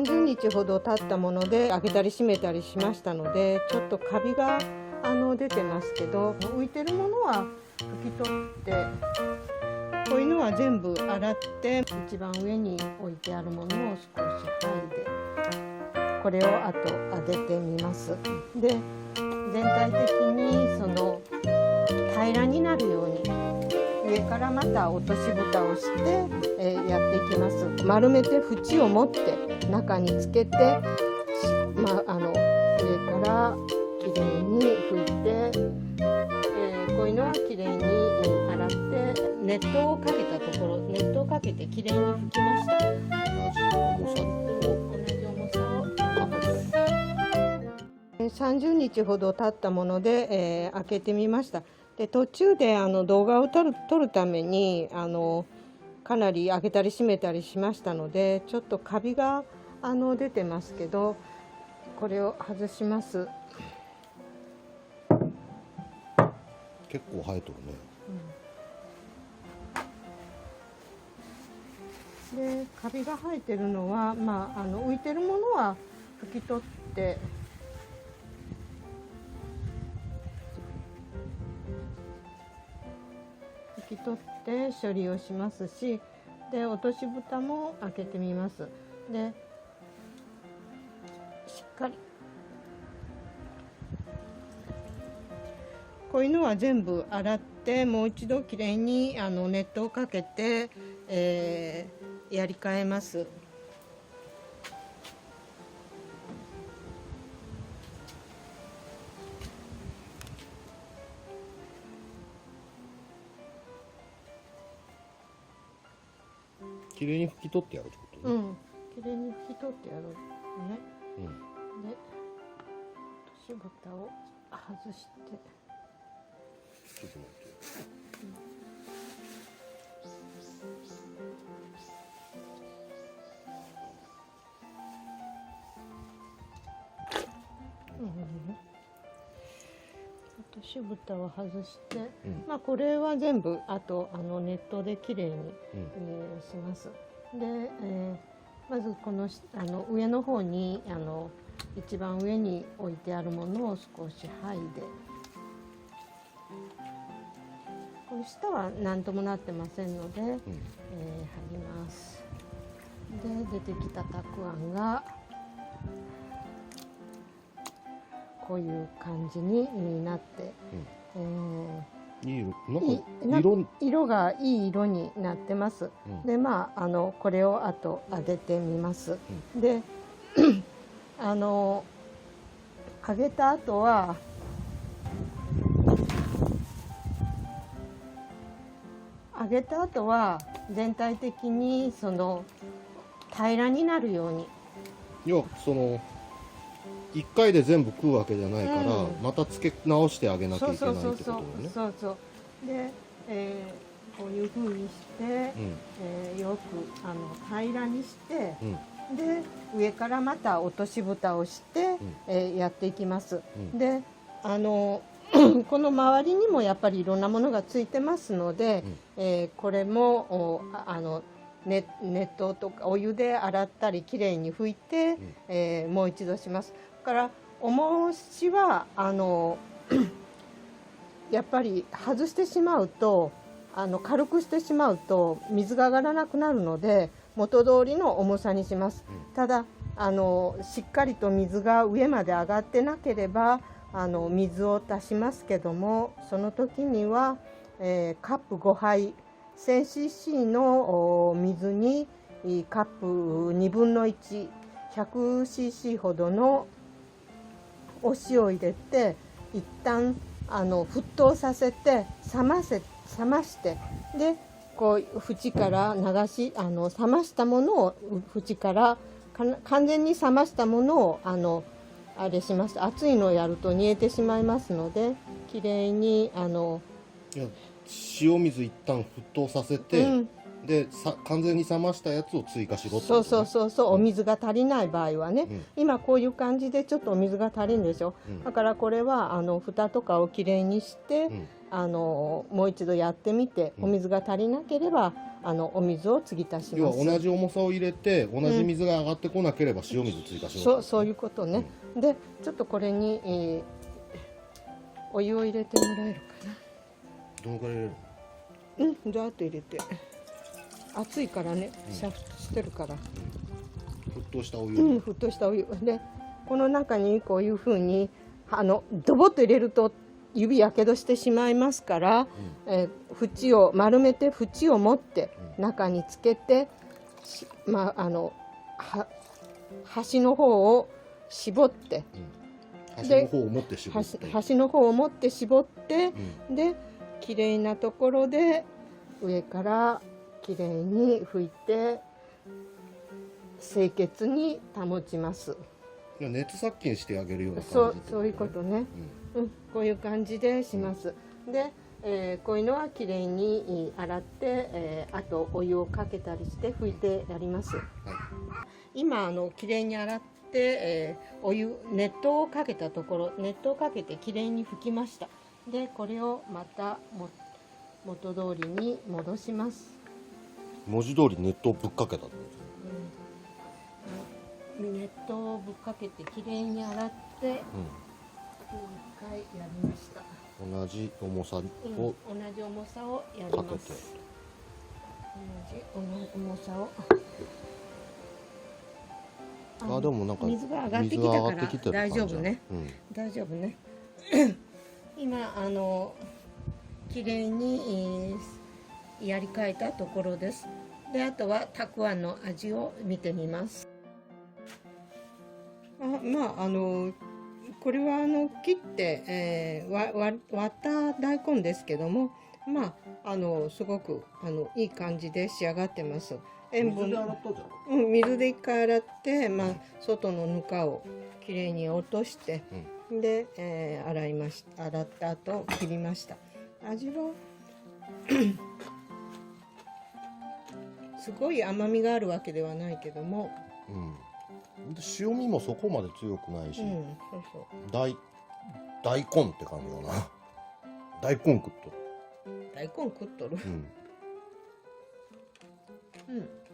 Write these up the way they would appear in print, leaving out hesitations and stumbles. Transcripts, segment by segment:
30日ほど経ったもので開けたり閉めたりしましたので、ちょっとカビが出てますけど、浮いてるものは拭き取って、こういうのは全部洗って一番上に置いてあるものを少し剥いで、これをあと当ててみます。で、全体的にその平らになるように上からまた落とし蓋をして、やっていきます。丸めて縁を持って中につけて、上からきれいに拭いて、こういうのはきれいに洗って熱湯をかけたところ、熱湯をかけてきれいに拭きました。同じ重さを30日ほど経ったもので、開けてみました。で、途中で動画を撮るためにかなり開けたり閉めたりしましたので、ちょっとカビが出てますけど、これを外します。結構生えとるね。で、カビが生えてるのは、浮いてるものは拭き取って処理をしますし、で、落とし蓋も開けてみます。で、しっかりこういうのは全部洗って、もう一度きれいに熱湯をかけて、やり替えます。きれいに拭き取ってやるってことね。きれいに拭き取ってやるね。で、落とし蓋を外して。ちょっと待って。落とし蓋を外して、これは全部あと熱湯できれいに、します。で、まずこの上の方に一番上に置いてあるものを少し剥いで、この下は何ともなってませんので、剥ぎます。で、出てきたたくあんがこういう感じになって、いい色がいい色になってます。で、これをあと揚げてみます。で、揚げた後は全体的にその平らになるように。1回で全部食うわけじゃないから、また付け直してあげなきゃいけないってことだよね。で、こういう風にして、よく平らにして、で、上からまた落とし蓋をして、やっていきます。で、この周りにもやっぱりいろんなものがついてますので、これも熱湯とかお湯で洗ったりきれいに拭いて、もう一度します。だから重しはやっぱり外してしまうと軽くしてしまうと水が上がらなくなるので、元通りの重さにします。ただしっかりと水が上まで上がってなければ水を足しますけども、その時には、カップ5杯 1000cc の水にカップ2分の1 100cc ほどのお塩を入れて、一旦沸騰させて冷まして、でこう縁から冷ましたものを縁から完全に冷ましたものをあれします。熱いのをやると煮えてしまいますので、きれいに塩水一旦沸騰させて、で完全に冷ましたやつを追加しろってことね。そう、お水が足りない場合はね、今こういう感じでちょっとお水が足りるんでしょ、だからこれは蓋とかをきれいにして、もう一度やってみて、お水が足りなければお水を継ぎ足し要はます。同じ重さを入れて同じ水が上がってこなければ塩水追加しろ、そういうことね。でちょっとこれに、お湯を入れてもらえるかどのくらい入れるな。ざーっと入れて。熱いからね、煮沸してるから。沸騰したお湯、沸騰したお湯で、この中にこういうふうにドボッと入れると指やけどしてしまいますから、縁を丸めて縁を持って中につけて、端の方を絞って、端の方を持って絞って、端の方を持って絞って、できれいなところで上からきれいに拭いて清潔に保ちます。熱殺菌してあげるような感じ、そういうことね、こういう感じでします。で、こういうのはきれいに洗って、あとお湯をかけたりして拭いてやります。今きれいに洗って、お湯熱湯をかけたところ、熱湯をかけてきれいに拭きました。でこれをまた元通りに戻します。文字通り熱湯ぶっかけたってことですね。熱湯をぶっかけてきれいに洗って、1回やりました。同じ重さを、同じ重さをやります。同じ重さを。でもなんか水が上がってきたから大丈夫ね。大丈夫ね。今きれいにやり替えたところです。であとはたくあんの味を見てみます。これは切って、割った大根ですけども、すごくいい感じで仕上がってます。塩分水で洗ったじゃん。水で一回洗って、外のぬかをきれいに落として、で、洗った後切りました。味はすごい甘みがあるわけではないけども、塩味もそこまで強くないし、大根って感じだな。大根食っとる。大根食っとる。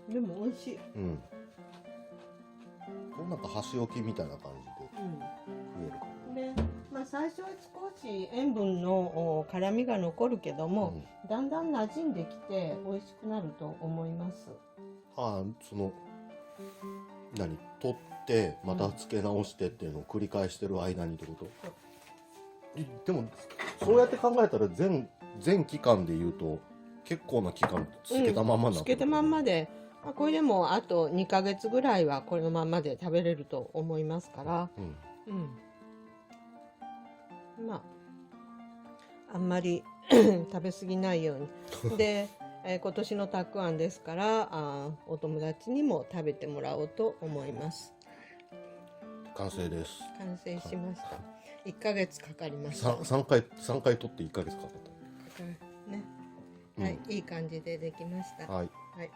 でも美味しい。これなんか箸置きみたいな感じで食える。で、最初は少し塩分の辛みが残るけども、だんだん馴染んできて美味しくなると思います。取ってまた漬け直してっていうのを繰り返してる間にってこと？でもそうやって考えたら全期間でいうと結構な期間漬けたまんまな、漬けたまんまで、これでもあと2ヶ月ぐらいはこのままで食べれると思いますから、あんまり食べ過ぎないようにで、今年のたくあんですからお友達にも食べてもらおうと思います。完成です。完成しました。1ヶ月かかりました。3回取って1ヶ月かかった。ね。はい、いい感じでできました。はい。はい。